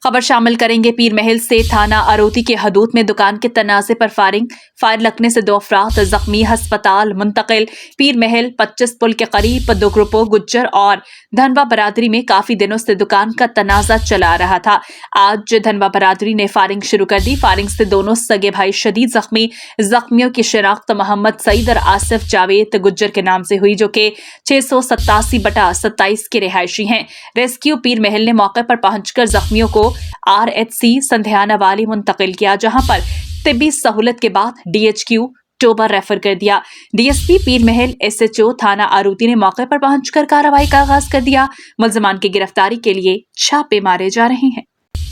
खबर शामिल करेंगे पीर महल से थाना अरोती के हदूद में दुकान के तनाज़े पर फायर लगने से 2 अफराद जख्मी, अस्पताल मुंतकिल। पीर महल 25 पुल के करीब 2 ग्रुपों गुज्जर और धनवा बरादरी में काफी दिनों से दुकान का तनाज़ा चला रहा था। आज धनवा बरादरी ने फायरिंग शुरू कर दी। फायरिंग से दोनों सगे भाई शदीद जख्मी। जख्मियों की शिनाख्त मोहम्मद सईद और आसिफ जावेद गुज्जर के नाम से हुई, जो कि 687/27 के रिहायशी हैं। रेस्क्यू पीर महल ने मौके पर पहुंचकर जख्मियों को RHC संध्याना वाली मुंतकिल किया, जहां पर तिब्बी सहूलत के बाद DHQ टोबा रेफर कर दिया। DSP पीर महल SHO थाना आरूती ने मौके पर पहुंचकर कार्रवाई का आगाज कर दिया। मुलजमान की गिरफ्तारी के लिए छापे मारे जा रहे हैं।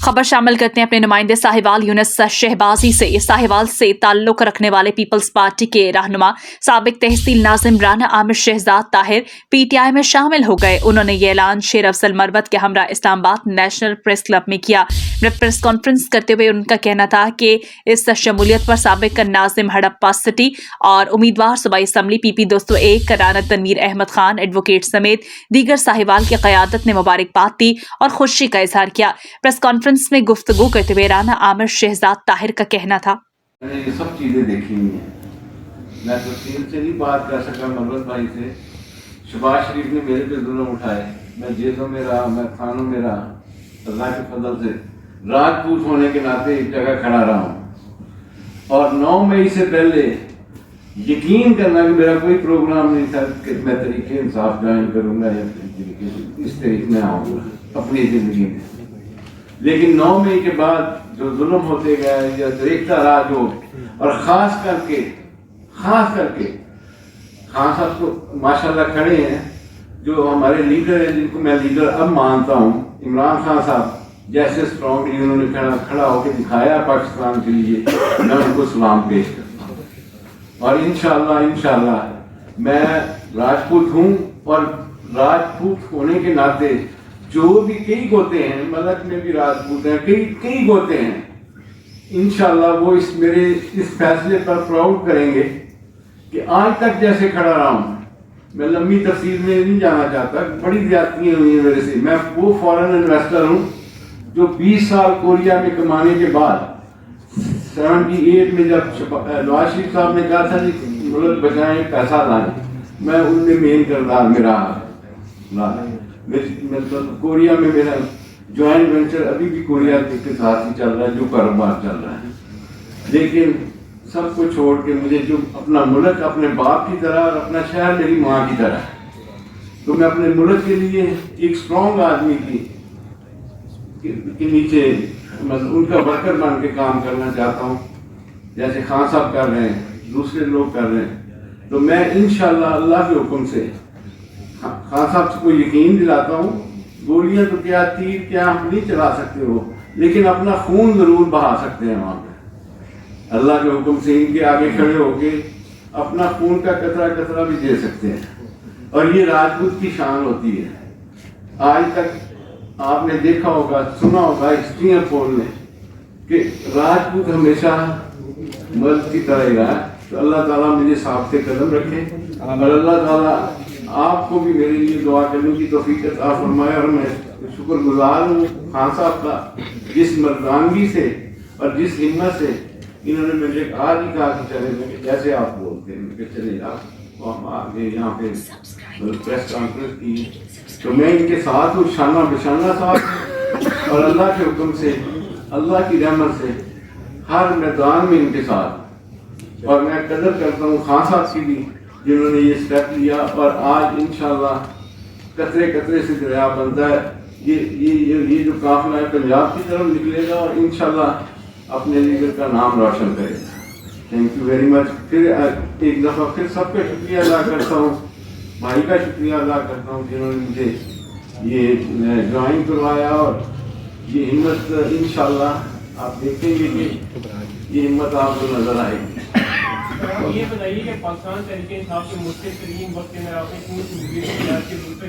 खबर शामिल करते हैं अपने नुमाइंदे साहिवाल यूनुस शहबाजी से। साहिवाल से ताल्लुक रखने वाले पीपल्स पार्टी के रहनुमा साबिक तहसील नाजिम राना आमिर शहजाद ताहिर PTI में शामिल हो गए। उन्होंने ये ऐलान शेर अफजल मरवत के हमरा इस्लामाबाद नेशनल प्रेस क्लब में किया। प्रेस कॉन्फ्रेंस करते हुए उनका कहना था कि इस शमूलियत पर साबिक नाजिम हड़प्पा सिटी और उम्मीदवार सूबाई assembly PP 201 Rana Tanveer Ahmed Khan advocate समेत दीगर साहिवाल की क़यादत ने मुबारकबाद दी और खुशी का इजहार किया। प्रेस कॉन्फ्रेंस में गुफ्तगू करते हुए राना आमिर शहजाद ताहिर का कहना था, मैंने ये सब चीजें देखी हुई हैं। मैं तफसील से नहीं बात कर सका मरवत भाई से। शहबाज शरीफ ने मेरे पे जुल्म उठाए, मैं जेलों में रहा, मैं थानों में रहा। अल्लाह के फजल से राजपूत होने के नाते एक जगह खड़ा रहा हूँ। और 9 मई से पहले यकीन करना कि मेरा कोई प्रोग्राम नहीं था कि मैं तरीके इंसाफ ज्वाइन करूँगा या इस तरीके में आऊँगा अपनी ज़िंदगी में। लेकिन 9 मई के बाद जो जुल्म होते गए या देखता रहा जो, और ख़ास करके खान साहब तो माशाल्लाह खड़े हैं, जो हमारे लीडर हैं, जिनको मैं लीडर अब मानता हूँ। इमरान खान साहब जैसे स्ट्रॉन्गली उन्होंने खड़ा होकर दिखाया पाकिस्तान के लिए, मैं उनको सलाम पेश करता हूँ। और इंशाअल्लाह मैं राजपूत हूँ, और राजपूत होने के नाते जो भी कई गोते हैं, मलक में भी राजपूत हैं, कई गोते हैं। इंशाअल्लाह वो मेरे इस फैसले पर प्राउड करेंगे कि आज तक जैसे खड़ा रहा हूँ। मैं लंबी तफसील में नहीं जाना चाहता, बड़ी ज्यादतियाँ हुई हैं मेरे से। मैं वो फॉरेन इन्वेस्टर हूँ जो 20 साल कोरिया में कमाने के बाद 78 में जब नवाज शरीफ साहब ने कहा था कि मुल्क बचाएं, पैसा लाएं, मैं उनमें मेन किरदार में रहा। कोरिया में मेरा ज्वाइंट वेंचर अभी भी कोरिया के साथ ही चल रहा है, जो कारोबार चल रहा है। लेकिन सब कुछ छोड़ के मुझे जो अपना मुल्क अपने बाप की तरह और अपना शहर मेरी माँ की तरह, तो मैं अपने मुल्क के लिए एक स्ट्रॉन्ग आदमी के नीचे मतलब उनका वर्कर बन के काम करना चाहता हूँ, जैसे खान साहब कर रहे हैं, दूसरे लोग कर रहे हैं। तो मैं इंशाअल्लाह अल्लाह के हुक्म से खान साहब को यकीन दिलाता हूँ, गोलियां तो क्या, तीर क्या हम नहीं चला सकते हो, लेकिन अपना खून जरूर बहा सकते हैं वहाँ पे। अल्लाह के हुक्म से इनके आगे खड़े होके अपना खून का कतरा भी दे सकते हैं। और ये राजपूत की शान होती है। आज तक आपने देखा होगा, सुना होगा हिस्ट्रियाँ बोलने कि राजपूत हमेशा मर्द की तरह ही रहा। तो अल्लाह ताला मुझे साफ से कदम रखे, और अल्लाह ताला आपको भी मेरे लिए दुआ करने की तौफीक अता फरमाए। और मैं शुक्रगुजार हूँ खान साहब का, जिस मर्दानगी से और जिस हिम्मत से इन्होंने मुझे आज ही कहा कि चले, जैसे आप बोलते हैं कि चले आप आगे यहाँ पे प्रेस कॉन्फ्रेंस की, तो मैं इनके साथ हूँ शाना बशाना साथ। और अल्लाह के हुक्म से, अल्लाह की रहमत से हर मैदान में इनके साथ। और मैं कदर करता हूँ खान साहब की भी, जिन्होंने ये स्टेप लिया। और आज इंशाल्लाह कतरे से दरिया बनता है। ये जो काफिला है पंजाब की तरफ निकलेगा और इंशाल्लाह अपने लीडर का नाम रोशन करेगा। Thank you very much. फिर एक दफ़ा फिर सबका शुक्रिया अदा करता हूँ, भाई का शुक्रिया अदा करता हूँ जिन्होंने मुझे ये ज्वाइन करवाया। और ये हिम्मत इंशाल्लाह आप देखेंगे कि ये हिम्मत आपको नजर आएगी। ये बताइए कि पाकिस्तान तहरीक इंसाफ के मुश्किल तरीन वक्त में आप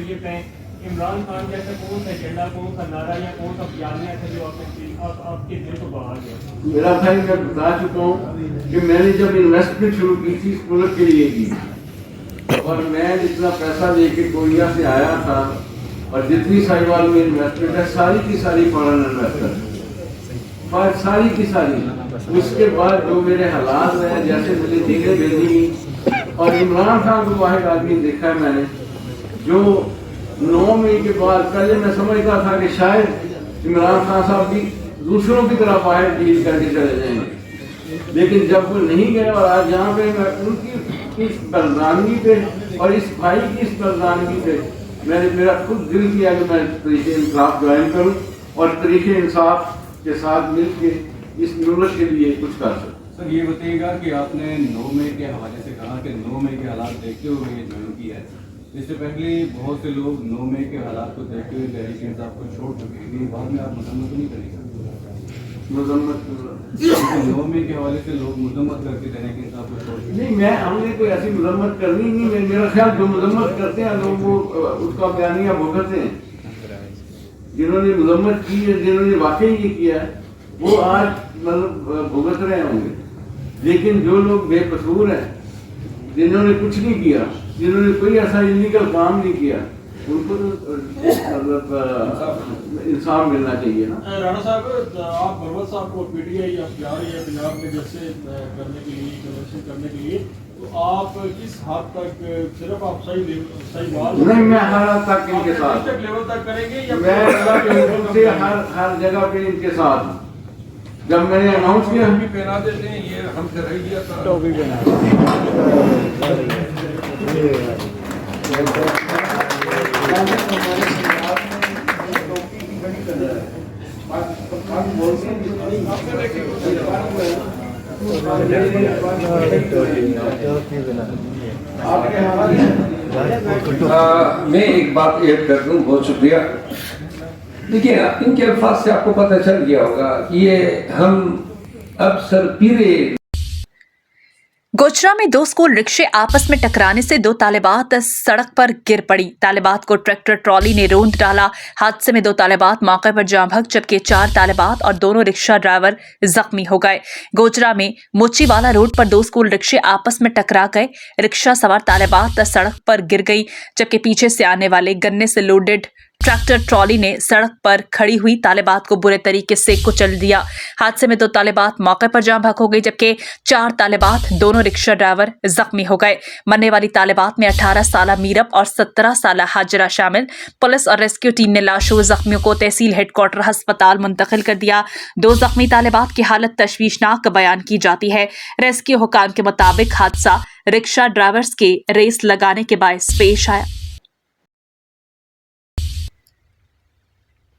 ये कहें, इमरान खान जैसा कौन सा एजेंडा, कौन सा नारा या कौन सा बयानिया था जो आपके दिल को बहा गया? मेरा भाई मैं बता चुका हूँ कि मैंने जब इन्वेस्टमेंट शुरू की थी इस मुल्क के लिए की, और मैं जितना पैसा लेके कोरिया से आया था और जितनी साहिवाल में इन्वेस्टमेंट है सारी की सारी फॉरेन इन्वेस्टर ساری کی ساری. اس کے بعد جو میرے حالات ہیں, جیسے مجھے جیلیں بھیجی گئی, اور عمران خان کو واحد آدمی دیکھا ہے میں نے جو 9 مئی کے بعد, پہلے میں سمجھتا تھا کہ شاید عمران خان صاحب بھی دوسروں کی طرح باہر ڈیل کر کے چلے جائیں گے, لیکن جب وہ نہیں گئے, اور آج یہاں پہ میں ان کی اس برزانگی پہ اور اس بھائی کی اس برزانگی پہ میرا خود دل کیا کہ میں طریق انصاف جوائن کروں اور طریق انصاف کے ساتھ مل کے اس ملک کے لیے کچھ کر سکوں. سر یہ بتائیے گا کہ آپ نے 9 مئی کے حوالے سے کہا کہ 9 مئی کے حالات دیکھتے ہوئے یہ جوائن کیا ہے. اس سے پہلے بہت سے لوگ 9 مئی کے حالات کو دیکھتے ہوئے تحریک انصاف کو چھوڑ چکے ہیں, لیکن بعد میں آپ مذمت نہیں کریں گے؟ مذمت 9 مئی کے حوالے سے لوگ مذمت کر کے تحریک انصاف کو چھوڑ چکے نہیں, ہم نے کوئی ایسی مذمت کرنی نہیں. میرا خیال جو مذمت کرتے ہیں لوگ وہ اس کا بیانیہ بھگتتے ہیں. جنہوں نے مذمت کی ہے, جنہوں نے واقعی یہ کیا ہے, وہ آج مطلب بھگت رہے ہوں گے. لیکن جو لوگ بے قصور ہیں, جنہوں نے کچھ نہیں کیا, جنہوں نے کوئی ایسا انلیگل کام نہیں کیا, ان کو مطلب انصاف ملنا چاہیے نا. رانا صاحب, آپ مروت صاحب کو پی ٹی آئی جا رہی ہے پنجاب میں جیسے کرنے کے لیے, کنونشن کرنے کے لیے, تو آپ کس حد تک صرف آپ صحیح بات نہیں, میں ہر حد تک ان کے ساتھ, لیول تک کریں گے یا میں اللہ کے حکم سے ہر جگہ پہ ان کے ساتھ ہوں. جب میں نے اناؤنس کیا بھی پہنا دیتے ہیں, یہ ہم سے رہ گیا تھا. میں ایک بات ایڈ کر دوں, بہت شکریہ. دیکھیے ان کے الفاظ سے آپ کو پتہ چل گیا ہوگا کہ یہ ہم اب سر پیرے. گوجرا میں 2 اسکول رکشے آپس میں ٹکرانے سے 2 طالبات سڑک پر گر پڑی. طالبات کو ٹریکٹر ٹرالی نے روند ڈالا. حادثے میں 2 طالبات موقع پر جاں بحق جبکہ 4 طالبات اور دونوں رکشہ ڈرائیور زخمی ہو گئے. گوجرا میں موچی والا روڈ پر 2 اسکول رکشے آپس میں ٹکرا گئے. رکشہ سوار طالبات سڑک پر گر گئی جبکہ پیچھے سے آنے والے گنے سے لوڈڈ ٹریکٹر ٹرالی نے سڑک پر کھڑی ہوئی طالبات کو برے طریقے سے کچل دیا. حادثے میں 2 طالبات موقع پر جاں بحق ہو گئی جبکہ 4 طالبات دونوں رکشہ ڈرائیور زخمی ہو گئے. مرنے والی طالبات میں 18 سالہ میرب اور 17 سالہ حاجرہ شامل. پولیس اور ریسکیو ٹیم نے لاشوں زخمیوں کو تحصیل ہیڈ کوارٹر ہسپتال منتقل کر دیا. 2 زخمی طالبات کی حالت تشویشناک بیان کی جاتی ہے. ریسکیو حکام کے مطابق حادثہ رکشہ ڈرائیورز کے ریس لگانے کے باعث پیش آیا.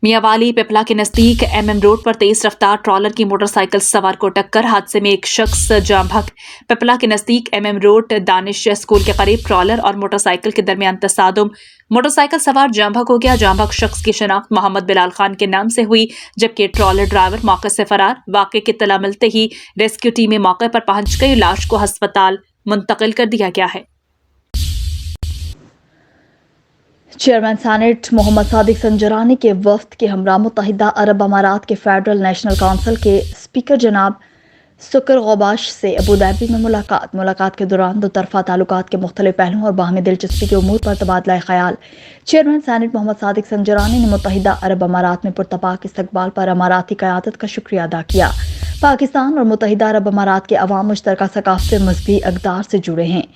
میاں والی پپلا کے نزدیک MM روڈ پر تیز رفتار ٹرالر کی موٹر سائیکل سوار کو ٹکر. حادثے میں ایک شخص جاں بحق. پپلا کے نزدیک MM روڈ دانش اسکول کے قریب ٹرالر اور موٹر سائیکل کے درمیان تصادم. موٹر سائیکل سوار جاں بحق ہو گیا. جاں بحق شخص کی شناخت محمد بلال خان کے نام سے ہوئی جبکہ ٹرالر ڈرائیور موقع سے فرار. واقعے کی اطلاع ملتے ہی ریسکیو ٹیمیں موقع پر پہنچ گئی. لاش کو ہسپتال منتقل کر دیا گیا ہے. چیئرمین سینٹ محمد صادق سنجرانی کے وفد کے ہمراہ متحدہ عرب امارات کے فیڈرل نیشنل کونسل کے اسپیکر جناب سکر غباش سے ابوظہبی میں ملاقات کے دوران 2 طرفہ تعلقات کے مختلف پہلوؤں اور باہمی دلچسپی کے امور پر تبادلہ خیال. چیئرمین سینٹ محمد صادق سنجرانی نے متحدہ عرب امارات میں پرتپاک استقبال پر اماراتی قیادت کا شکریہ ادا کیا. پاکستان اور متحدہ عرب امارات کے عوام مشترکہ ثقافتی اور مذہبی اقدار سے جڑے ہیں.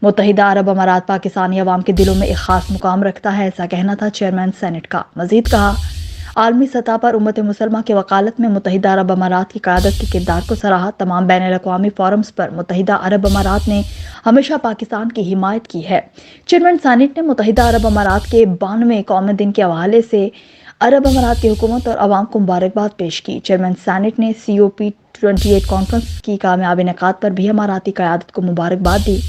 متحدہ عرب امارات پاکستانی عوام کے دلوں میں ایک خاص مقام رکھتا ہے، ایسا کہنا تھا چیئرمین سینٹ کا. مزید کہا، عالمی سطح پر امت مسلمہ کی وکالت میں متحدہ عرب امارات کی قیادت کے کردار کو سراہا. تمام بین الاقوامی فورمز پر متحدہ عرب امارات نے ہمیشہ پاکستان کی حمایت کی ہے. چیئرمین سینٹ نے متحدہ عرب امارات کے 92ویں قومی دن کے حوالے سے عرب امارات کی حکومت اور عوام کو مبارکباد پیش کی. چیئرمین سینٹ نے COP28 کانفرنس کی کامیاب انعقاد پر بھی اماراتی قیادت کو مبارکباد دی.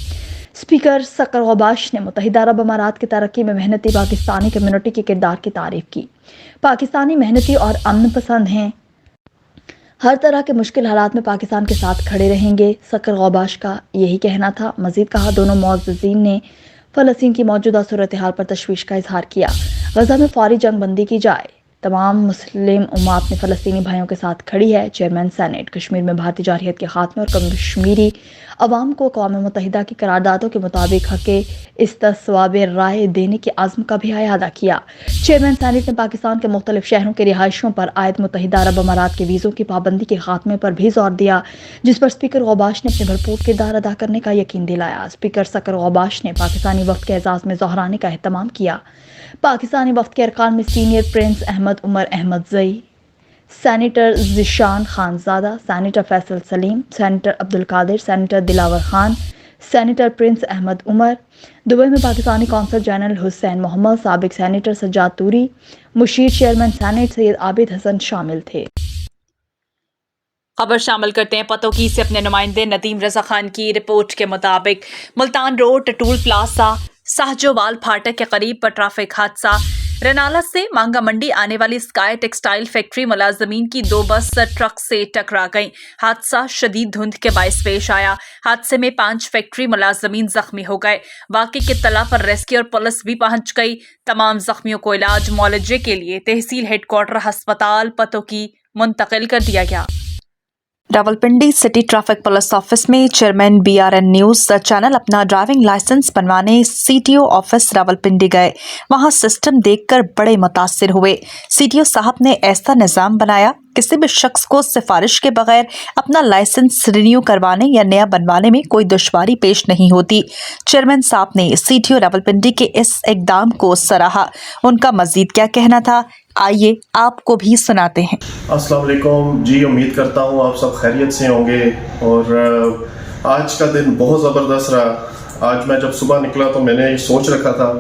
اسپیکر سکر غباش نے متحدہ عرب امارات کی ترقی میں محنتی پاکستانی کمیونٹی کے کردار کی تعریف کی. پاکستانی محنتی اور امن پسند ہیں، ہر طرح کے مشکل حالات میں پاکستان کے ساتھ کھڑے رہیں گے. سکر غباش کا یہی کہنا تھا. مزید کہا، دونوں معززین نے فلسطین کی موجودہ صورتحال پر تشویش کا اظہار کیا. غزہ میں فوری جنگ بندی کی جائے. तमाम मुस्लिम उम्मा अपने फ़लस्तीनी भाइयों के साथ खड़ी है। चेयरमैन सेनेट कश्मीर में भारतीय जारहियत के खात्मे और कश्मीरी अवाम को अक़वाम मुत्तहिदा की करारदादों के मुताबिक हक़ इस्तिस्वाब राय देने के आज़्म का भी अयादा किया। चेयरमैन सेनेट ने पाकिस्तान के मुख्तलिफ शहरों के रिहायशियों पर आयद मुत्तहिदा अरब अमारात के वीज़ों की पाबंदी के खात्मे पर भी जोर दिया, जिस पर स्पीकर गौबाश ने अपने भरपूर किरदार अदा करने का यकीन दिलाया। स्पीकर सकर गौबाश ने पाकिस्तानी वफ़द के एजाज़ में ज़ोहराने का एहतमाम किया। पाकिस्तानी वफ़द के अरकान में senior Prince Ahmad Umar Ahmadzai, senator Zeeshan Khanzada, senator Faisal Saleem, senator Abdul Qadir, senator Dilawar Khan, senator Prince Ahmad Umar, Dubai में पाकिस्तानी कौंसल जनरल हुसैन मोहम्मद, साबिक सैनेटर सज्जाद तूरी, मुशीर चेयरमैन सेनेट सैयद आबिद हसन शामिल थे। खबर शामिल करते हैं पतोकी से अपने नुमाइंदे नदीम रजा खान की रिपोर्ट के मुताबिक मुल्तान रोड टूल प्लाजा साहजोवाल फाटक के करीब पर ट्रैफिक हादसा। रनाला से मांगा मंडी आने वाली स्काई टेक्सटाइल फैक्ट्री मुलाजमीन की 2 बस ट्रक से टकरा गई। हादसा शदीद धुंध के बायस पेश आया। हादसे में 5 फैक्ट्री मुलाजमीन जख्मी हो गए। वाक़े की इत्तला पर रेस्क्यू और पुलिस भी पहुंच गई। तमाम जख्मियों को इलाज मुआलजे के लिए तहसील हेडक्वार्टर अस्पताल पतोकी मुंतकिल कर दिया गया। Rawalpindi city traffic police office में चेयरमैन BRN न्यूज चैनल अपना ड्राइविंग लाइसेंस बनवाने CTO ऑफिस रावलपिंडी गए। वहां सिस्टम देखकर बड़े मुतासिर हुए। CTO साहब ने ऐसा निज़ाम बनाया, किसी भी शख्स को सिफारिश के बगैर अपना लाइसेंस रिन्यू करवाने या नया बनवाने में कोई दुश्वारी पेश नहीं होती। चेयरमैन साहब ने CTO रावलपिंडी के इस इकदाम को सराहा। उनका मजीद क्या कहना था, आइए आपको भी सुनाते हैं। अस्सलाम वालेकुम जी, उम्मीद करता हूँ आप सब खैरियत से होंगे। और आज का दिन बहुत ज़बरदस्त रहा। आज मैं जब सुबह निकला तो मैंने सोच रखा था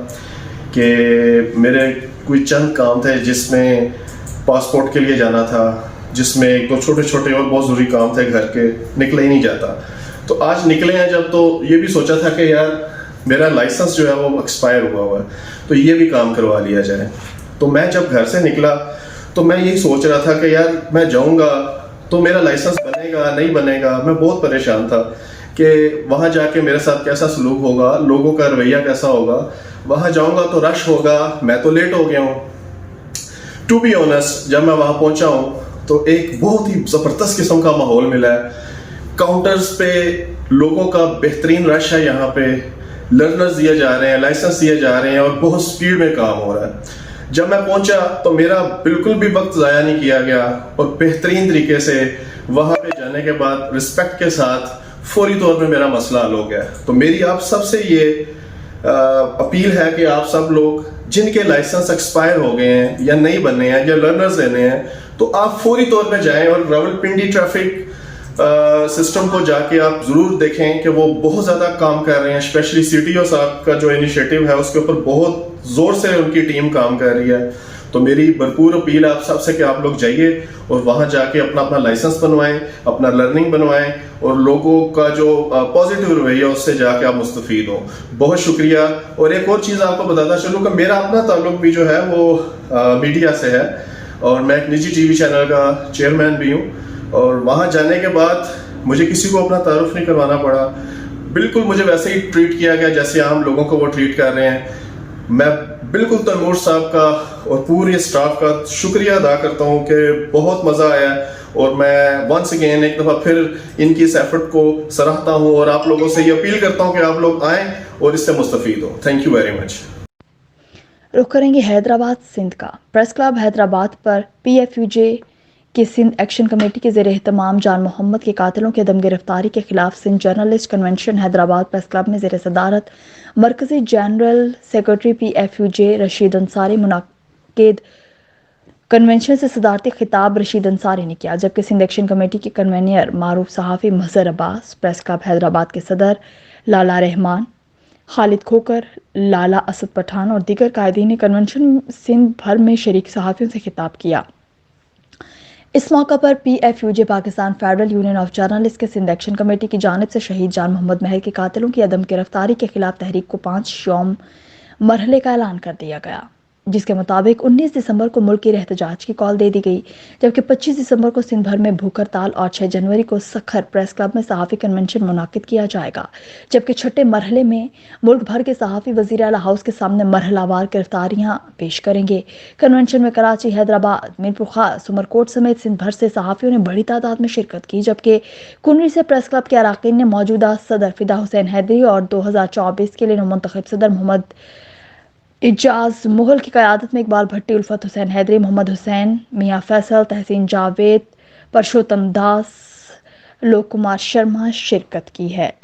कि मेरे कोई चंद काम थे जिसमें पासपोर्ट के लिए जाना था, जिसमें एक दो छोटे छोटे और बहुत ज़रूरी काम थे घर के, निकले ही नहीं जाता। तो आज निकले हैं जब, तो ये भी सोचा था कि यार मेरा लाइसेंस जो है वो एक्सपायर हुआ है, तो ये भी काम करवा लिया जाए। तो मैं जब घर से निकला तो मैं यही सोच रहा था कि यार मैं जाऊंगा तो मेरा लाइसेंस बनेगा नहीं बनेगा। मैं बहुत परेशान था कि वहाँ जाके मेरे साथ कैसा सलूक होगा, लोगों का रवैया कैसा होगा। वहाँ जाऊंगा तो रश होगा, मैं तो लेट हो गया हूँ। टू बी ऑनेस्ट, जब मैं वहाँ पहुँचा हूँ तो एक बहुत ही ज़बरदस्त किस्म का माहौल मिला है। काउंटर्स पे लोगों का बेहतरीन रश है, यहाँ पे लर्नर्स दिए जा रहे हैं, लाइसेंस दिए जा रहे हैं और बहुत स्पीड में काम हो रहा है। जब मैं पहुंचा तो मेरा बिल्कुल भी वक्त ज़ाया नहीं किया गया और बेहतरीन तरीके से वहाँ पे जाने के बाद रिस्पेक्ट के साथ फौरी तौर पे मेरा मसला हल हो गया। तो मेरी आप सबसे ये अपील है कि आप सब लोग जिनके लाइसेंस एक्सपायर हो गए हैं या नहीं बने हैं या लर्नर्स लेने हैं, तो आप फौरी तौर पे जाएं और रावलपिंडी ट्रैफिक सिस्टम को जाके आप ज़रूर देखें कि वो बहुत ज़्यादा काम कर रहे हैं। स्पेशली CTO साहब का जो इनिशिएटिव है उसके ऊपर बहुत ज़ोर से उनकी टीम काम कर रही है। तो मेरी भरपूर अपील आप सबसे कि आप लोग जाइए और वहाँ जाके अपना अपना लाइसेंस बनवाएं, अपना लर्निंग बनवाएं और लोगों का जो पॉजिटिव रवैया उससे जाके आप मुस्तफ़ीद हो। बहुत शुक्रिया। और एक और चीज़ आपको बताता चलूँ कि मेरा अपना ताल्लुक भी जो है वो मीडिया से है और मैं एक निजी TV चैनल का चेयरमैन भी हूँ। और वहाँ जाने के बाद मुझे किसी को अपना तारुफ नहीं करवाना पड़ा, बिल्कुल मुझे वैसे ही ट्रीट किया गया जैसे आम लोगों को वो ट्रीट कर रहे हैं। मैं बिल्कुल तैमूर साहब का और पूरे स्टाफ का शुक्रिया अदा करता हूँ कि बहुत मज़ा आया और मैं वंस अगेन एक दफ़ा फिर इनकी इस एफर्ट को सराहता हूँ और आप लोगों से ये अपील करता हूँ कि आप लोग आएँ और इससे मुस्तफ़ीद हो। Thank you very much. रुख करेंगे हैदराबाद सिंध का। प्रेस क्लब हैदराबाद पर PFUJ की सिंध एक्शन कमेटी के ज़ेरे एहतमाम जान मोहम्मद के कातिलों की अदम गिरफ्तारी के खिलाफ Sindh journalist convention Hyderabad press club में ज़ेरे सदारत मरकज़ी general secretary PFUJ Rasheed Ansari मुनाकिद कन्वेंशन से सदारती खिताब रशीद अंसारी ने किया, जबकि सिंध एक्शन कमेटी के कन्वेनियर मारूफ सहाफ़ी महज़र अब्बास, प्रेस क्लब हैदराबाद के सदर लाला रहमान, खालिद खोकर, लाला असद पठान और दीगर कायदीन ने कन्वेंशन सिंध भर में शरीक सहाफ़ियों से खिताब किया। इस मौका पर PFUJ Pakistan federal union of journalist के सिंध एक्शन कमेटी की जानिब से शहीद जान मोहम्मद महल के कातिलों की अदम गिरफ्तारी के खिलाफ तहरीक को 5 यौम मरहले का ऐलान कर दिया गया। जिस के मुताबिक 19 दिसंबर को मुल्की एहतजाज की कॉल दे दी गई, जबकि 25 दिसंबर को सिंध भर में भूख हड़ताल और 6 जनवरी को सखर प्रेस क्लब में सहाफ़ी कन्वेंशन मुनाकिद किया जाएगा। जबकि छठे मरहले में मुल्क भर के सहाफ़ी वज़ीर आला हाउस के सामने मरहलावार गिरफ्तारियां पेश करेंगे। कन्वेंशन में कराची, हैदराबाद, मीरपुर खास, उमरकोट समेत सिंध भर से सहाफ़ियों ने बड़ी तादाद में शिरकत की, जबकि कुनरी से प्रेस क्लब के अराकीन ने मौजूदा सदर फिदा हुसैन हैदरी और 2024 के लिए नवमुंतखब सदर मोहम्मद इजाज मुगल की क़यादत में इकबाल भट्टी, उल्फत हुसैन हैदरी, मोहम्मद हुसैन, मियाँ फैसल, तहसीन जावेद, परशोत्तम दास, लोक कुमार शर्मा शिरकत की है।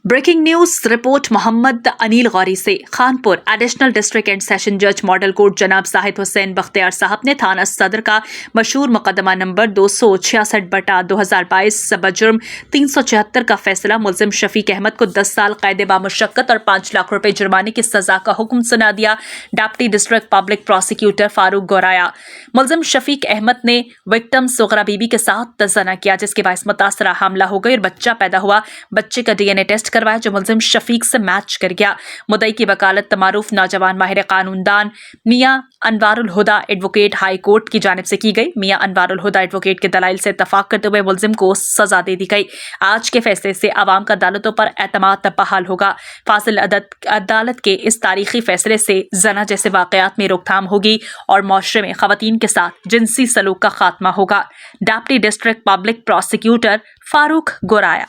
Breaking news report Mohammad Anil Ghauri से। Khanpur additional district and session जज मॉडल कोर्ट जनाब साहिद हुसैन बख्तियार साहब ने थाना सदर का मशहूर मुकदमा नंबर 266/2022 बजुर्म 376 का फैसला मुलजिम शफीक अहमद को 10 साल कैद बामुशक्कत और 5 लाख रुपए जुर्माने की सजा का हुक्म सुना दिया। Deputy district public prosecutor Farooq Goraya. मुलजिम शफीक अहमद ने विक्टिम सुगरा बीबी के साथ तज़ना किया, जिसके बायस मुतासरा हमला हो गई और बच्चा पैदा हुआ। बच्चे का DNA टेस्ट करवाया जो मुलजिम शफीक से मैच कर गया। मुद्दई की वकालत तमारूफ नौजवान माहिर कानूनदान मियां अनवारुल हुदा एडवोकेट हाई कोर्ट की जानिब से की गई। मियां अनवारुल हुदा एडवोकेट के दलाइल से इत्तफाक करते हुए मुलजिम को सजा दे दी गई। आज के फैसले से आवाम का अदालतों पर एतमाद बहाल होगा। फासिल अदालत के इस तारीखी फैसले से जना जैसे वाकयात में रोकथाम होगी और मुआशरे में खवातीन के साथ जिनसी सलूक का खात्मा होगा। Deputy district public prosecutor Farooq Goraya.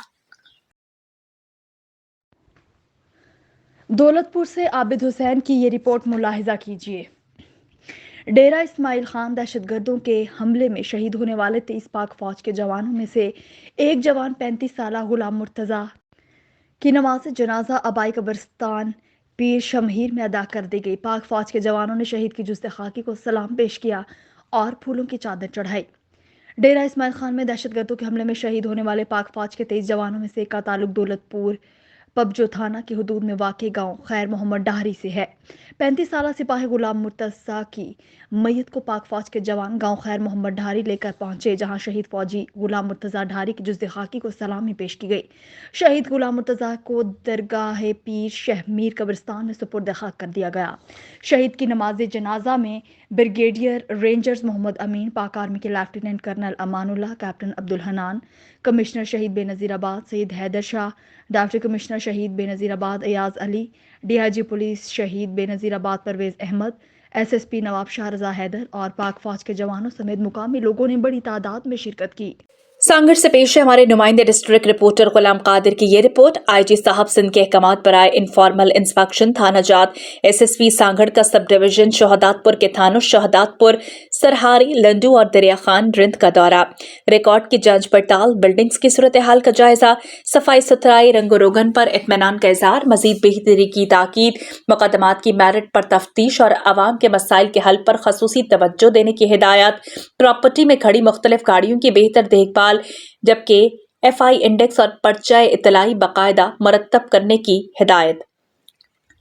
Daulatpur से आबिद हुसैन की ये रिपोर्ट मुलाहिजा कीजिए। डेरा इस्माइल खान दहशतगर्दों के हमले में शहीद होने वाले 30 पाक फौज के जवानों में से एक जवान 35 साला गुलाम मुर्तज़ा की नमाज जनाजा अबाई कब्रिस्तान पीर शमहीर में अदा कर दी गई। पाक फौज के जवानों ने शहीद की जुस्ते खाकी को सलाम पेश किया और फूलों की चादर चढ़ाई। डेरा इस्माइल खान में दहशतगर्दों के हमले में शहीद होने वाले पाक फौज के 23 जवानों में से एक का ताल्लुक दौलतपुर पबजो थाना की हदूद में वाक़े गांव खैर मोहम्मद डाहरी से है। 35 साला सिपाही गुलाम मुर्तज़ा की मैयत को पाक फौज के जवान गांव खैर मोहम्मद डाहरी लेकर पहुंचे, जहां शहीद फौजी गुलाम मुर्तज़ा डाहरी की जुज़्द खाकी को सलामी पेश की गई। शहीद गुलाम मुर्तज़ा को दरगाह पीर शहमीर कब्रिस्तान में सुपुर्द खाक कर दिया गया। शहीद की नमाज जनाजा में ब्रिगेडियर रेंजर्स मोहम्मद अमीन, पाक आर्मी के lieutenant colonel Amanullah, captain Abdul Hanan, commissioner Shaheed Benazirabad Saeed Haider Shah, deputy commissioner Shaheed Benazirabad Ayaz Ali, DIG police Shaheed Benazirabad Parvez Ahmad, SSP Nawab Shah रज़ा हैदर और पाक फौज के जवानों समेत मुकामी लोगों ने बड़ी तादाद में शिरकत की। सांगड़ से पेश है हमारे नुमाइंदे डिस्ट्रिक्ट रिपोर्टर गुलाम कादिर की ये रिपोर्ट। IG साहब सिंध के अहकामात पर आए इनफॉर्मल इंस्पेक्शन। थाना जात SSP सांगड़ का सब डिवीजन शहदातपुर के थानों शहदातपुर, सरहारी, लंडू और दरिया खान रिंद का दौरा। रिकॉर्ड की जांच पड़ताल, बिल्डिंग्स की सूरत हाल का जायजा, सफाई सुथराई, रंगो रोगन पर इत्मीनान का इजहार, मजीद बेहतरी की ताकीद, मुकदमात की मेरिट पर तफ्तीश और आवाम के मसाइल के हल पर खसूसी तवज्जो देने की हिदायत। प्रॉपर्टी में खड़ी मुख्तलिफ गाड़ियों की बेहतर देखभाल, जबकि FI इंडेक्स और पर्चा इतलाई बाकायदा मुरत्तब करने की हिदायत।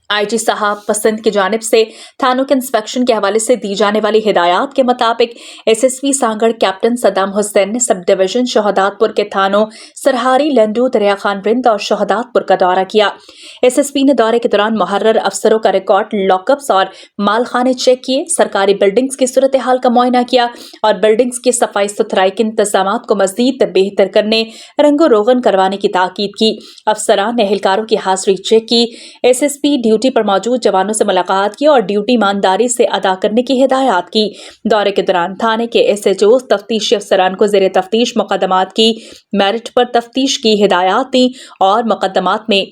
IG साहब पसंद की जानिब से थानों के इंस्पेक्शन के हवाले से दी जाने वाली हिदायत के मुताबिक SSP सांगड़ कैप्टन सदाम हुसैन ने सब डिवीजन शहदातपुर के थानों सरहारी, लंडू, दरिया खान रिंद और शहदातपुर का दौरा किया। SSP ने दौरे के दौरान मुहर्रर अफसरों का रिकॉर्ड, लॉकअप्स और मालखाने चेक किए, सरकारी बिल्डिंग्स की सूरत हाल का मुआयना किया और बिल्डिंग्स की सफाई सुथराई के इंतजाम को मजीद बेहतर करने, रंगो रोगन करवाने की ताकीद की। अफसरान ने एहलकारों की हाजिरी चेक की। SSP ड्यूटी पर मौजूद जवानों से मुलाकात की और ड्यूटी ईमानदारी से अदा करने की हिदायत की। दौरे के दौरान थाने के SHOs तफ्तीशी अफसरान को ज़ेरे तफ्तीश मुकदमात की मेरिट पर तफ्तीश की हिदायत दी और मुकदमात में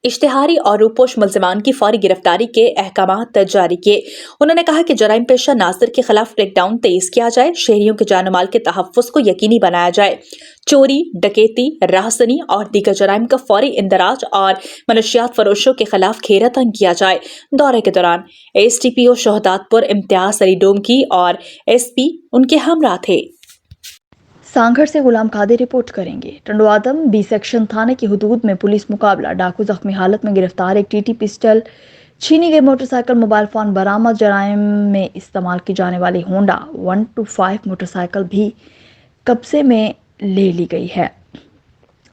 इश्तिहारी और रूपोश मुल्जिमान की फौरी गिरफ्तारी के अहकामात जारी किए। उन्होंने कहा कि जराइम पेशा नासिर के खिलाफ क्रैकडाउन तेज किया जाए, शहरियों के जान माल के तहफ़्फ़ुज़ को यकीनी बनाया जाए, चोरी, डकैती, राहसनी और दीगर जराइम का फौरी इंदराज और मनशियात फरोशों के खिलाफ घेरा तंग किया जाए। दौरे के दौरान STPO शहदातपुर इम्तियाज अली डोमकी और SP उनके हमरा थे। सांगड़ से गुलाम कादिर रिपोर्ट करेंगे। टंडवादम B सेक्शन थाने की हदूद में पुलिस मुकाबला, डाकू जख्मी हालत में गिरफ्तार, एक TT पिस्टल, छीनी गई मोटरसाइकिल, मोबाइल फोन बरामद। जराइम में इस्तेमाल की जाने वाली होंडा 125 मोटरसाइकिल भी कब्जे में ले ली गई है।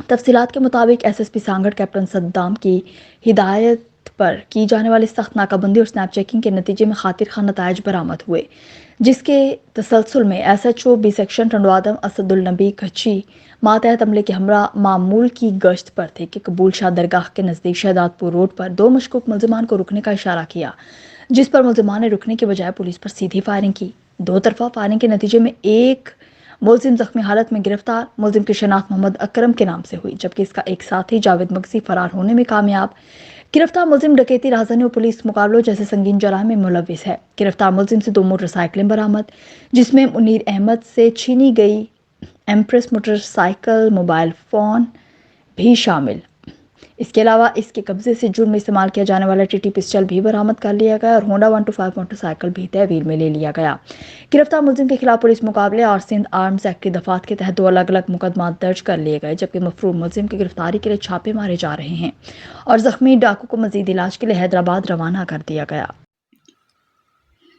तफसीलात के मुताबिक SSP सांगड़ कैप्टन सद्दाम की हिदायत پر کی جانے والی سخت ناکہ بندی اور سنیپ چیکنگ کے نتیجے میں خاطر خواہ نتائج برآمد ہوئے، جس کے تسلسل میں SHO بی سیکشن ٹنڈوادم اسد النبی کچی ماتحت عملے کے ہمراہ معمول کی گشت پر تھے کہ قبول شاہ درگاہ کے نزدیک شہداد پور روڈ پر 2 مشکوک ملزمان کو رکنے کا اشارہ کیا، جس پر ملزمان نے رکنے کے بجائے پولیس پر سیدھی فائرنگ کی۔ 2 طرفہ فائرنگ کے نتیجے میں ایک ملزم زخمی حالت میں گرفتار۔ ملزم کی شناخت محمد اکرم کے نام سے ہوئی، جبکہ اس کا ایک ساتھی جاوید مگسی فرار ہونے میں کامیاب۔ گرفتار ملزم ڈکیتی، رازنی اور پولیس مقابلوں جیسے سنگین جرائم میں ملوث ہے۔ گرفتار ملزم سے 2 موٹر سائیکلیں برآمد، جس میں منیر احمد سے چھینی گئی empress motor cycle, mobile phone بھی شامل۔ اس کے علاوہ اس کے قبضے سے جرم میں استعمال کیا جانے والا TT پسٹل بھی برآمد کر لیا گیا اور ہونڈا 125 موٹر سائیکل بھی تحویل میں لے لیا گیا۔ گرفتار ملزم کے خلاف پولیس مقابلے اور سندھ آرمز ایکٹ کی دفعات کے تحت 2 الگ الگ مقدمات درج کر لیے گئے، جبکہ مفروض ملزم کی گرفتاری کے لیے چھاپے مارے جا رہے ہیں اور زخمی ڈاکو کو مزید علاج کے لیے حیدرآباد روانہ کر دیا گیا۔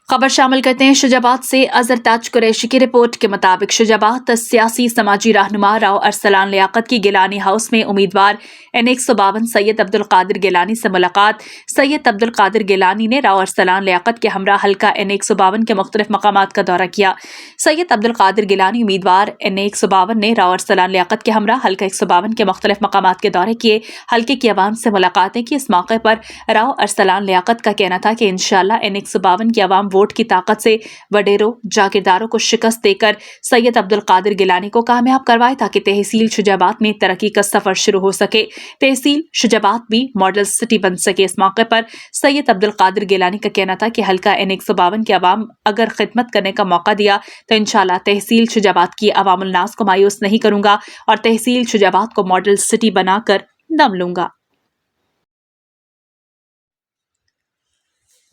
خبر شامل کرتے ہیں شجاع آباد سے۔ اظہر تاج قریشی کی رپورٹ کے مطابق شجاع آباد سیاسی سماجی رہنما راؤ ارسلان لیاقت کی گیلانی ہاؤس میں امیدوار N152 سید عبدالقادر گیلانی سے ملاقات۔ سید عبدالقادر گیلانی نے راؤ ارسلان لیاقت کے ہمراہ حلقہ N152 کے مختلف مقامات کا دورہ کیا۔ سید عبدالقادر گیلانی امیدوار N152 نے راؤ ارسلان لیاقت کے ہمراہ حلقہ 152 کے مختلف مقامات کے دورے کیے، حلقے کی عوام سے ملاقاتیں کی۔ اس موقع پر راؤ ارسلان لیاقت کا کہنا تھا کہ انشاءاللہ N152 کی عوام ووٹ کی طاقت سے وڈیروں جاگیرداروں کو شکست دے کر سید عبدالقادر گیلانی کو کامیاب کروائے تاکہ تحصیل شجاع آباد میں ترقی کا سفر شروع ہو سکے، تحصیل شجاع آباد بھی ماڈل سٹی بن سکے۔ اس موقع پر سید عبدالقادر گیلانی کا کہنا تھا کہ حلقہ N152 کی عوام اگر خدمت کرنے کا موقع دیا تو انشاءاللہ تحصیل شجاع آباد کی عوام الناس کو مایوس نہیں کروں گا اور تحصیل شجاع آباد کو ماڈل سٹی بنا کر دم لوں گا۔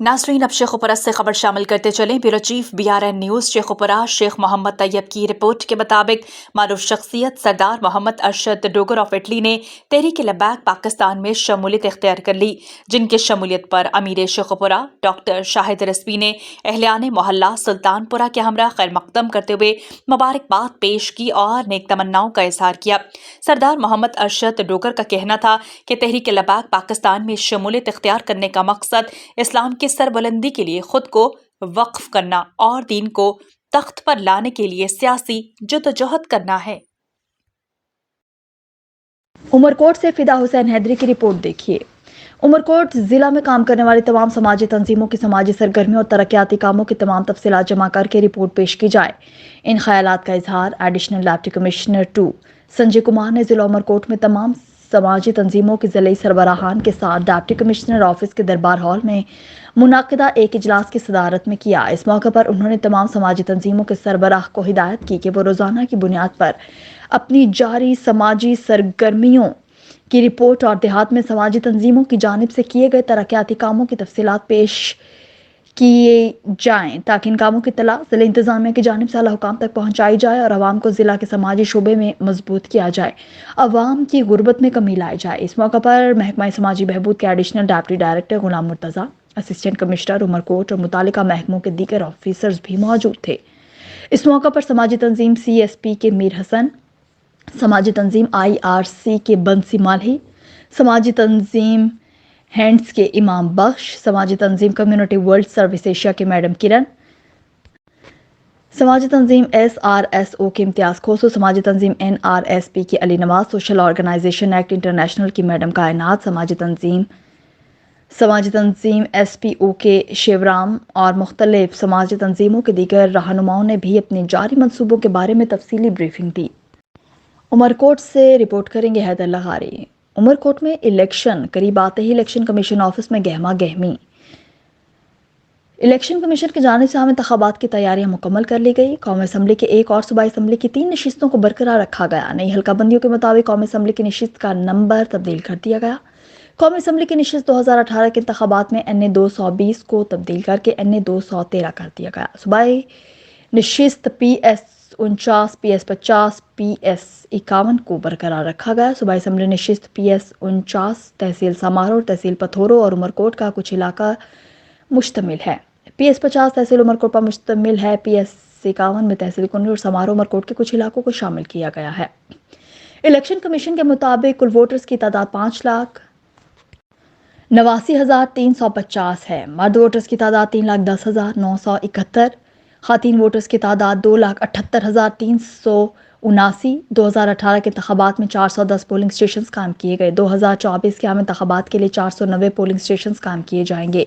ناظرین، اب شیخ اپرا سے خبر شامل کرتے چلیں۔ بیورو چیف BRN نیوز شیخ اپرا شیخ محمد طیب کی رپورٹ کے مطابق معروف شخصیت سردار محمد ارشد ڈوگر آف اٹلی نے تحریک لبیک پاکستان میں شمولیت اختیار کر لی، جن کے شمولیت پر امیر شیخ اپرا ڈاکٹر شاہد رضوی نے اہلیان محلہ سلطان پورہ کے ہمراہ خیر مقدم کرتے ہوئے مبارکباد پیش کی اور نیک تمناؤں کا اظہار کیا۔ سردار محمد ارشد ڈوگر کا کہنا تھا کہ تحریک لبیک پاکستان میں شمولیت اختیار کرنے کا مقصد اسلام کی سربلندی کے لیے خود کو وقف کرنا اور دین کو تخت پر لانے کے لیے سیاسی جدوجہد کرنا ہے۔ عمرکوٹ سے فدا حسین حیدری کی رپورٹ دیکھیے۔ عمرکوٹ ضلع میں کام کرنے والی تمام سماجی تنظیموں کی سماجی سرگرمیوں اور ترقیاتی کاموں کی تمام تفصیلات جمع کر کے رپورٹ پیش کی جائے۔ ان خیالات کا اظہار additional deputy commissioner 2 Sanjay Kumar نے ضلع عمرکوٹ میں تمام سماجی تنظیموں کے ضلعی سربراہان کے ساتھ ڈپٹی کمشنر آفس کے دربار ہال میں منعقدہ ایک اجلاس کی صدارت میں کیا۔ اس موقع پر انہوں نے تمام سماجی تنظیموں کے سربراہ کو ہدایت کی کہ وہ روزانہ کی بنیاد پر اپنی جاری سماجی سرگرمیوں کی رپورٹ اور دیہات میں سماجی تنظیموں کی جانب سے کیے گئے ترقیاتی کاموں کی تفصیلات پیش کیے جائیں تاکہ ان کاموں کی اطلاع ضلع انتظامیہ کی جانب سے اعلیٰ حکام تک پہنچائی جائے اور عوام کو ضلع کے سماجی شعبے میں مضبوط کیا جائے، عوام کی غربت میں کمی لائی جائے۔ اس موقع پر محکمہ سماجی بہبود کے additional deputy director Ghulam Murtaza, assistant commissioner Umarkot اور متعلقہ محکموں کے دیگر آفیسرز بھی موجود تھے۔ اس موقع پر سماجی تنظیم CSP کے میر حسن، سماجی تنظیم IRC کے بنسی مالہی، سماجی تنظیم ہینڈز کے امام بخش، سماجی تنظیم کمیونٹی ورلڈ سروس ایشیا کے میڈم کرن، سماجی تنظیم SRSO کے امتیاز کھوسو، سماجی تنظیم NRSP کی Ali Nawaz, social organization act international کی میڈم کائنات، سماجی تنظیم SPO کے شیورام اور مختلف سماجی تنظیموں کے دیگر رہنماؤں نے بھی اپنے جاری منصوبوں کے بارے میں تفصیلی بریفنگ دی۔ عمرکوٹ سے رپورٹ کریں گے حیدر لغاری۔ عمرکوٹ میں الیکشن قریب آتے ہی الیکشن کمیشن آفس میں گہما گہمی۔ الیکشن کمیشن کی جانب سے عام انتخابات کی تیاریاں مکمل کر لی گئی۔ قومی اسمبلی کے ایک اور صوبائی اسمبلی کی 3 نشستوں کو برقرار رکھا گیا۔ نئی حلقہ بندیوں کے مطابق قومی اسمبلی کی نشست کا نمبر تبدیل کر دیا گیا۔ قومی اسمبلی کی نشست 2018 کے انتخابات میں NA 220 کو تبدیل کر کے NA 213 کر دیا گیا۔ صوبائی نشست PS 49 PS 50 PS 51 کو برقرار رکھا گیا۔ صوبائی اسمبلی نشست PS 49 تحصیل سمارو، تحصیل پتھورو اور عمرکوٹ کا کچھ علاقہ مشتمل ہے۔ PS 50 تحصیل عمرکوٹ پر مشتمل ہے۔ PS 51 میں تحصیل کنڈی اور سمارو عمرکوٹ کے کچھ علاقوں کو شامل کیا گیا ہے۔ الیکشن کمیشن کے مطابق کل ووٹرز کی تعداد 5 لاکھ 89,350 है। मर्द वोटर्स की तादाद 3,10,971, खातीन वोटर्स की तादाद 2,78,379। 2018 के इंतखाबात में 410 पोलिंग स्टेशंस कायम किए गए। 2024 के आम इंतखाबात के लिए 490 पोलिंग स्टेशंस कायम किए जाएंगे।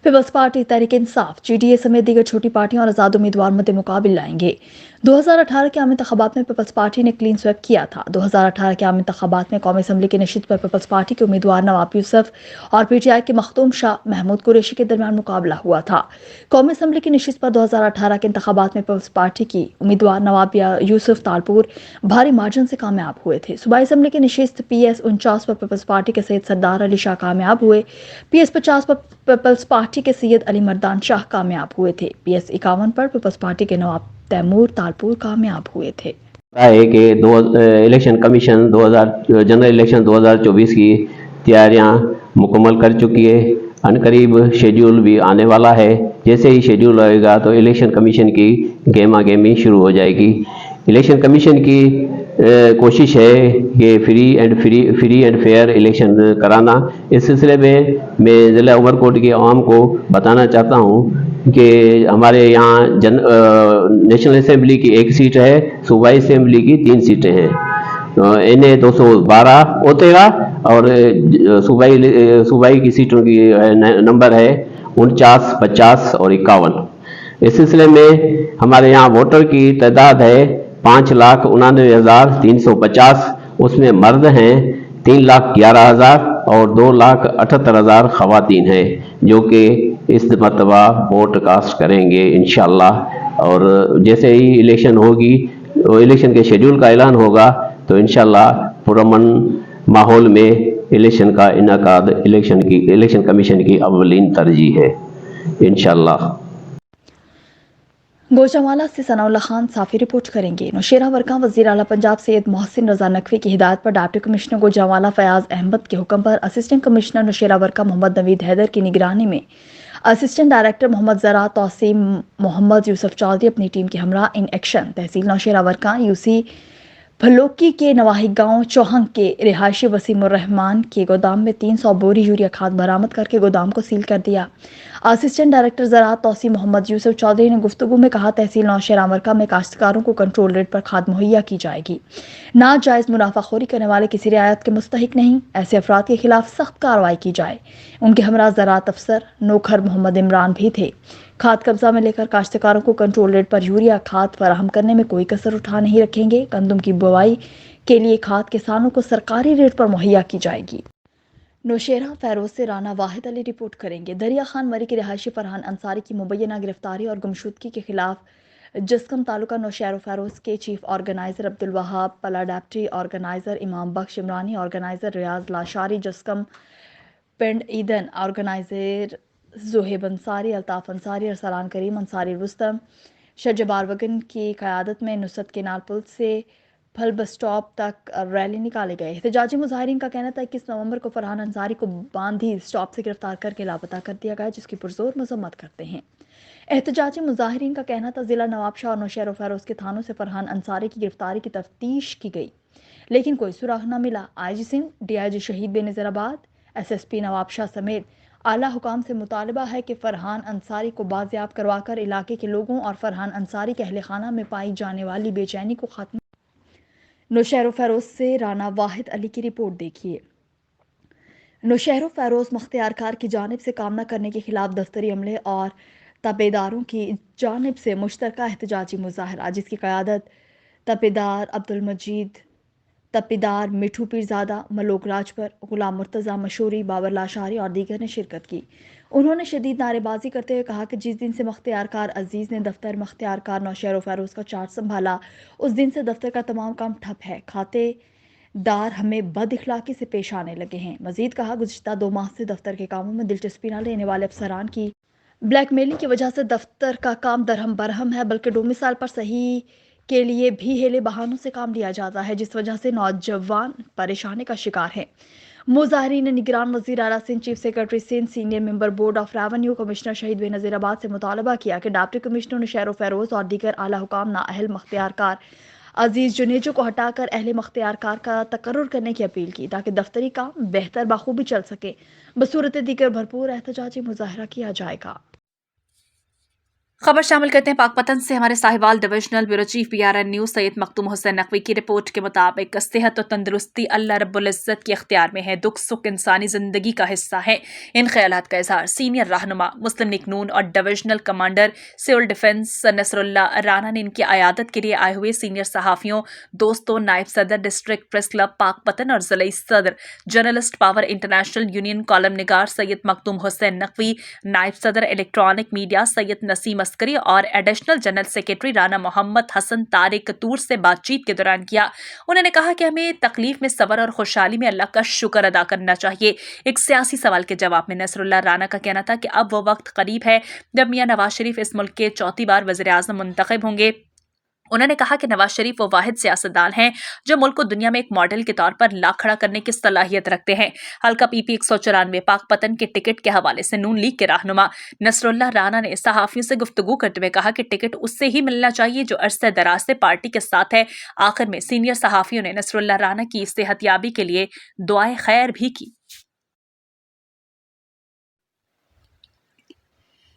Peoples party, Tehreek Insaf, GDA समेत दीगर छोटी पार्टियां और आज़ाद उम्मीदवार मद्दे मुकाबिल लाएंगे। 2018 के आम इंतखाबात में पीपल्स पार्टी ने क्लीन स्वेप किया था। 2018 के आम इंतखाबात में कौमी असम्बली की नशिस्त पर पीपल्स पार्टी के उम्मीदवार नवाब यूसुफ और PTI के मखदूम शाह महमूद कुरैशी के दरमियान मुकाबला हुआ था। कौमी असम्बली की नशिस्त पर 2018 के इंतखाबात में पीपल्स पार्टी की उम्मीदवार नवाब यूसुफ तालपुर भारी मार्जिन से कामयाब हुए थे। सूबाई असम्बली की नशिस्त PS 49 पर पीपल्स पार्टी के सैयद सरदार अली शाह कामयाब हुए। PS 50 पर पीपल्स पार्टी के सैयद अली मर्दान शाह कामयाब हुए थे। PS 51 पर पीपल्स पार्टी के नवाब तैमूर तालपुर कामयाब हुए थे। है कि इलेक्शन कमीशन जनरल इलेक्शन 2024 की तैयारियां मुकम्मल कर चुकी है। अनकरीब शेड्यूल भी आने वाला है। जैसे ही शेड्यूल आएगा तो इलेक्शन कमीशन की गेमा गेमी शुरू हो जाएगी। इलेक्शन कमीशन की कोशिश है कि फ्री एंड फेयर इलेक्शन कराना। इस सिलसिले में मैं ज़िला उमरकोट के आवाम को बताना चाहता हूँ कि हमारे यहाँ नेशनल असेंबली की 1 सीट है, सूबाई असेंबली की 3 सीटें हैं। NA 212 ओतेगा और सूबाई की सीटों की नंबर है 49, 50 और 51। इस सिलसिले में हमारे यहाँ वोटर की तादाद है 5,99,350। उसमें मर्द हैं 3,11,000 और 2,78,000 खवातीन हैं जो कि इस मरतबा वोट कास्ट करेंगे इंशाअल्लाह। और जैसे ही इलेक्शन होगी, इलेक्शन के शेड्यूल का ऐलान होगा तो इंशाअल्लाह पुरअमन माहौल में इलेक्शन का इनेकाद इलेक्शन कमीशन की अव्वलीन तरजीह है इंशाअल्लाह। गोजरावाला से सनाउल्लाह खान साफी रिपोर्ट करेंगे। नौशेरा वर्का वज़ीर आला पंजाब सैयद मोहसिन रजा नकवी की हिदायत पर डिप्टी कमिश्नर गोजरावाला फयाज अहमद के हुक्म पर असिस्टेंट कमिश्नर नौशेरा वर्का मोहम्मद नवीद हैदर की निगरानी में असिस्टेंट डायरेक्टर मोहम्मद ज़राअत तौसीम मोहम्मद यूसुफ चौधरी अपनी टीम के हमरा इन एक्शन तहसील नौशेरा वर्का UC भलोकी के नवाही गांव चौहंग के रिहायशी वसीमुर रहमान के गोदाम में 300 बोरी यूरिया खाद बरामद करके गोदाम को सील कर दिया। असिस्टेंट डायरेक्टर ज़राअत तौसीम मोहम्मद यूसुफ चौधरी ने गुफ्तगू में कहा, तहसील नौशेरा वर्का में काश्तकारों को कंट्रोल रेट पर खाद मुहैया की जाएगी। नाजायज़ मुनाफाखोरी करने वाले किसी रियायत के मुस्तहिक नहीं। ऐसे अफराद के खिलाफ सख्त कार्रवाई की जाए। उनके हमरा ज़राअत अफसर नौखर मोहम्मद इमरान भी थे। खाद कब्जा में लेकर काश्तकारों को कंट्रोल रेट पर यूरिया खाद फराहम करने में कोई कसर उठा नहीं रखेंगे। गंदम की बुवाई के लिए खाद किसानों को सरकारी रेट पर मुहैया की जाएगी। नौशेरा फैरोज से राना वाहिद अली रिपोर्ट करेंगे। दरिया खान मरी के रिहायशी फरहान अंसारी की मुबैना गिरफ्तारी और गुमशुदगी के खिलाफ जिस्कम तालुका नौशेरा फैरोज के चीफ ऑर्गेनाइजर अब्दुल वहाब पला, डेप्टी ऑर्गेनाइजर इमाम बख्श इमरानी, ऑर्गेनाइजर रियाज लाशारी, जिस्कम पिंड ईदन, ऑर्गेनाइजर ज़ुहेब अंसारी, अल्ताफ़ अंसारी, अरसलान करीम अंसारी, रुस्तम शजबार वगन की क़यादत में नुसरत केनाल पुल से फल बस स्टॉप तक रैली निकाले गए। एहतजाजी मुजाहिरीन का कहना था 21 नवंबर को फरहान अंसारी को बांधी स्टॉप से गिरफ्तार करके लापता कर दिया गया, जिसकी पुरजोर मजम्मत करते हैं। एहतजाजी मुजाहिरीन का कहना था ज़िला नवाबशाह और नौशेरा फैरोज के थानों से फरहान अंसारी की गिरफ्तारी की तफ्तीश की गई, लेकिन कोई सुराग न मिला। IG सिंध, DIG शहीद बेनज़ीराबाद, SSP नवाबशाह समेत आला हुकाम से मुतालबा है कि फरहान अंसारी को बाजियाब करवाकर इलाके के लोगों और फरहान अंसारी के अहले खाना में पाई जाने वाली बेचैनी को खत्म। नौशेरा फैरोज से राना वाहिद अली की रिपोर्ट देखिए। नौशेरा फैरोज मुख्तियार खार की जानिब से काम न करने के खिलाफ दफ्तरी अमले और तपेदारों की जानिब से मुश्तरका एहतजाजी मुजाहरा, जिसकी क़यादत तपेदार अब्दुल मजीद, तपेदार मिठू पीरजादा, मलोक राजपर, गुलाम मुर्तज़ा मशहूरी, बाबर लाशारी और दीगर ने शिरकत की। उन्होंने शदीद नारेबाजी करते हुए कहा कि जिस दिन से मुख्तियार कार अजीज़ ने दफ्तर मुख्तियार कार नौशेरा फैरोज का चार्ज संभाला, उस दिन से दफ्तर का तमाम काम ठप है। खातेदार हमें बद इखलाकी से पेश आने लगे हैं। मजीद कहा, गुज़िश्ता 2 माह से दफ्तर के कामों में दिलचस्पी न लेने वाले अफसरान की ब्लैकमेलिंग की वजह से दफ्तर का काम दरहम बरहम है, बल्कि डोमिसाइल पर सही के लिए भी हेले बहानों से काम लिया जाता है, जिस वजह से नौजवान परेशानी का शिकार है। मुजाहिरीन ने निगरान वज़ीर आला Sindh, chief secretary Sindh, senior member board of revenue, commissioner Shaheed Benazirabad से मुतालबा किया कि डिप्टी कमिश्नर नौशेरा फैरोज और दीगर आला हुकाम नाअहल मुख्तियार कार عزیز جنیجو کو ہٹا کر اہل مختار کار کا تقرر کرنے کی اپیل کی تاکہ دفتری کام بہتر بخوبی چل سکے. بصورت دیگر بھرپور احتجاجی مظاہرہ کیا جائے گا. خبر شامل کرتے ہیں پاک پتن سے. ہمارے Sahiwal divisional bureau chief PRN news Syed Makhdoom Hussain Naqvi کی رپورٹ کے مطابق صحت و تندرستی اللہ رب العزت کے اختیار میں ہے. دکھ سکھ انسانی زندگی کا حصہ ہے. ان خیالات کا اظہار سینئر رہنما مسلم لیگ نون اور ڈویژنل کمانڈر سول ڈیفنس نصر اللہ رانا نے ان کی عیادت کے لیے آئے ہوئے سینئر صحافیوں، دوستوں، نائب صدر ڈسٹرکٹ پریس کلب پاک پتن اور ضلعی صدر journalist power international union column نگار سید مختوم حسین نقوی، نائب صدر الیکٹرانک میڈیا سید نسیم عسکری اور ایڈیشنل جنرل سیکرٹری رانا محمد حسن طارق طور سے بات چیت کے دوران کیا. انہوں نے کہا کہ ہمیں تکلیف میں صبر اور خوشحالی میں اللہ کا شکر ادا کرنا چاہیے. ایک سیاسی سوال کے جواب میں نصر اللہ رانا کا کہنا تھا کہ اب وہ وقت قریب ہے جب میاں نواز شریف اس ملک کے 4تھی بار وزیر اعظم منتخب ہوں گے. انہوں نے کہا کہ نواز شریف وہ واحد سیاستدان ہیں جو ملک کو دنیا میں ایک ماڈل کے طور پر لا کھڑا کرنے کی صلاحیت رکھتے ہیں. حلقہ PP 194 پاک پتن کے ٹکٹ کے حوالے سے نون لیگ کے رہنما نصر اللہ رانا نے صحافیوں سے گفتگو کرتے ہوئے کہا کہ ٹکٹ اس سے ہی ملنا چاہیے جو عرصہ دراز سے پارٹی کے ساتھ ہے. آخر میں سینئر صحافیوں نے نصر اللہ رانا کی صحت یابی کے لیے دعائے خیر بھی کی.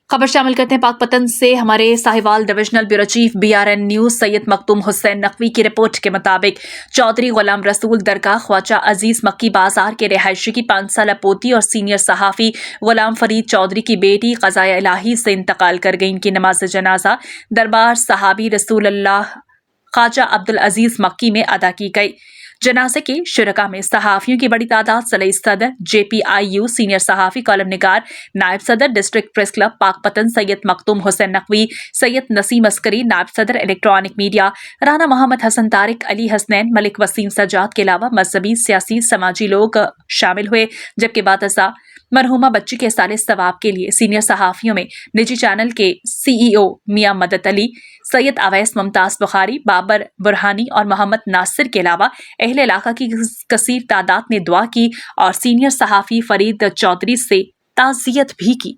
خبر شامل کرتے ہیں پاک پتن سے. ہمارے Sahiwal divisional bureau chief BRN news Syed Makhdoom Hussain Naqvi کی رپورٹ کے مطابق چودھری غلام رسول درگاہ خواجہ عزیز مکی بازار کے رہائشی کی 5 سالہ پوتی اور سینئر صحافی غلام فرید چودھری کی بیٹی قضائے الہی سے انتقال کر گئی. ان کی نماز جنازہ دربار صحابی رسول اللہ خواجہ عبدالعزیز مکی میں ادا کی گئی. جنازے کے شرکا میں صحافیوں کی بڑی تعداد ضلعی صدر JPIU سینئر صحافی کالم نگار نائب صدر ڈسٹرکٹ پریس کلب پاک پتن سید مختوم حسین نقوی سید نسیم عسکری نائب صدر الیکٹرانک میڈیا رانا محمد حسن طارق علی حسنین ملک وسیم سجاد کے علاوہ مذہبی سیاسی سماجی لوگ شامل ہوئے. جبکہ بعد ازاں مرحومہ بچی کے سال ثواب کے لیے سینئر صحافیوں میں نجی چینل کے CEO میاں مدد علی، سید اویس ممتاز بخاری، بابر برہانی اور محمد ناصر کے علاوہ اہل علاقہ کی کثیر تعداد نے دعا کی اور سینئر صحافی فرید چودھری سے تعزیت بھی کی.